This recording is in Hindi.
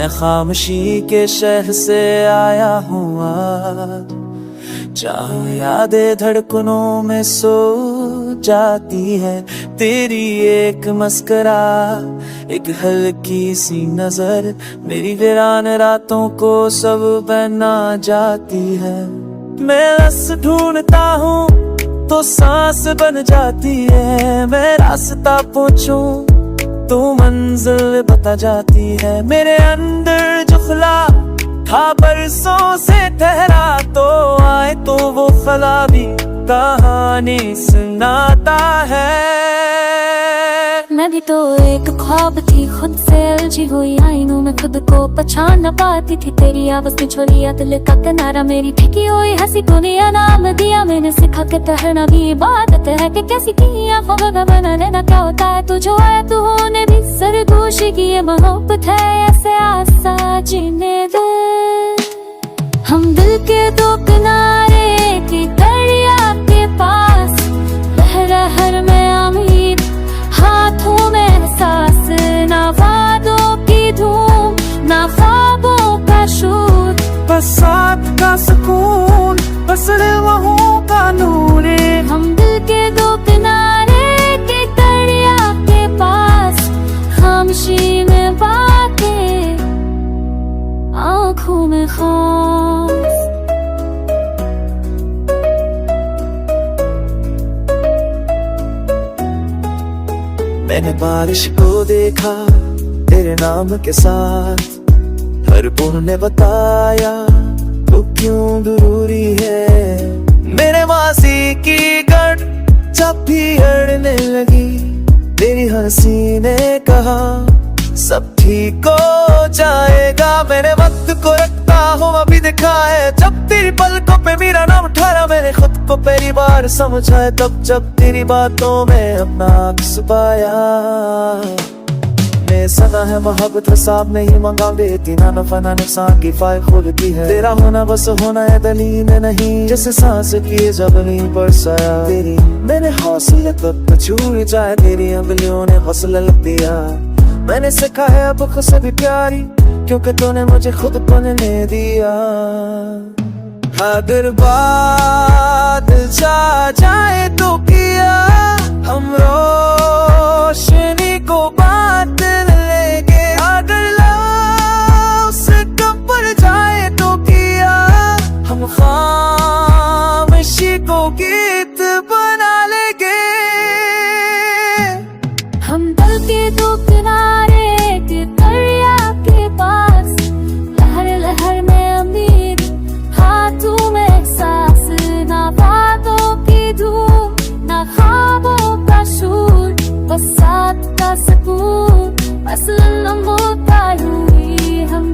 मैं खामोशी के शहर से आया हूँ आज, जहाँ यादें धड़कनों में सो जाती है। तेरी एक मस्करा, एक हल्की सी नजर, मेरी वीरान रातों को सब बना जाती है। मैं रस ढूंढता हूँ तो सांस बन जाती है, मैं रास्ता पूछूं तो मंजिल बता जाती है। मेरे अंदर जो खुला था बरसों से ठहरा, तो आए तो वो खला भी कहानी सुनाता है। मैं भी तो एक ख्वाब थी, खुद से उलझी हुई आईनों में खुद को पहचान न पाती थी। तेरी आवाज़ में छोड़िया दिल का किनारा, मेरी ठिकी हुई हंसी को नया नाम दिया मैंने। सिखा के ठहरना भी इबादत है कि कैसी की आंखों का बना रहना क्या होता है। तू जो आया तू होने भी सरगोशी की ये मोहब्बत है, ऐसे आसा जीने दे। हम दिल के दो किनारे की दरिया के पास, लहर में अमीर हाथों में एहसास, ना वादों की धूम ना ख्वाबों का शोर, बस साथ का सुकून, बस वहाँ का नूर। हम दिल के दो किनारे के दरिया के पास, खामोशी में बातें आँखों में खास। मैंने बारिश को देखा तेरे नाम के साथ, हर बूंद ने बताया तो क्यों जरूरी है। मेरे मासी की गढ़ जब भी अड़ने लगी, तेरी हंसी ने कहा सब ठीक हो जाएगा। मेरे वक्त को रखता हूँ अभी दिखा है, जब तेरी पलकों पे मेरा नाम ठहरा। मैंने खुद को पहली बार समझा है तब, जब तेरी बातों में अपना अक्स पाया। ने सदा है मोहब्बत हिसाब नहीं मांगा, बेती ना नफा ना नुकसान की फाय खुद की है। तेरा होना बस होना है दलील नहीं, जैसे सांस की जब नहीं बरसाया। तेरी मैंने हौसले तब छूट जाए, तेरी उंगलियों ने हौसला लग दिया। मैंने सीखा है अब खुद से भी प्यारी, क्योंकि तूने मुझे खुद बनने दिया। अगर बात जा जाए तो किया, हम रोशनी को बांट लेंगे। अगर लव से कम पड़ जाए तो किया, हम खामोशी को गीत बना लेंगे। हम दिल के दो किनारे के दरिया के पास, लहर में अमीर हाथों में एहसास, ना बातों की धूम ना ख्वाबों का शोर, बस साथ का सुकून, बस लम्हों का यूं ही हम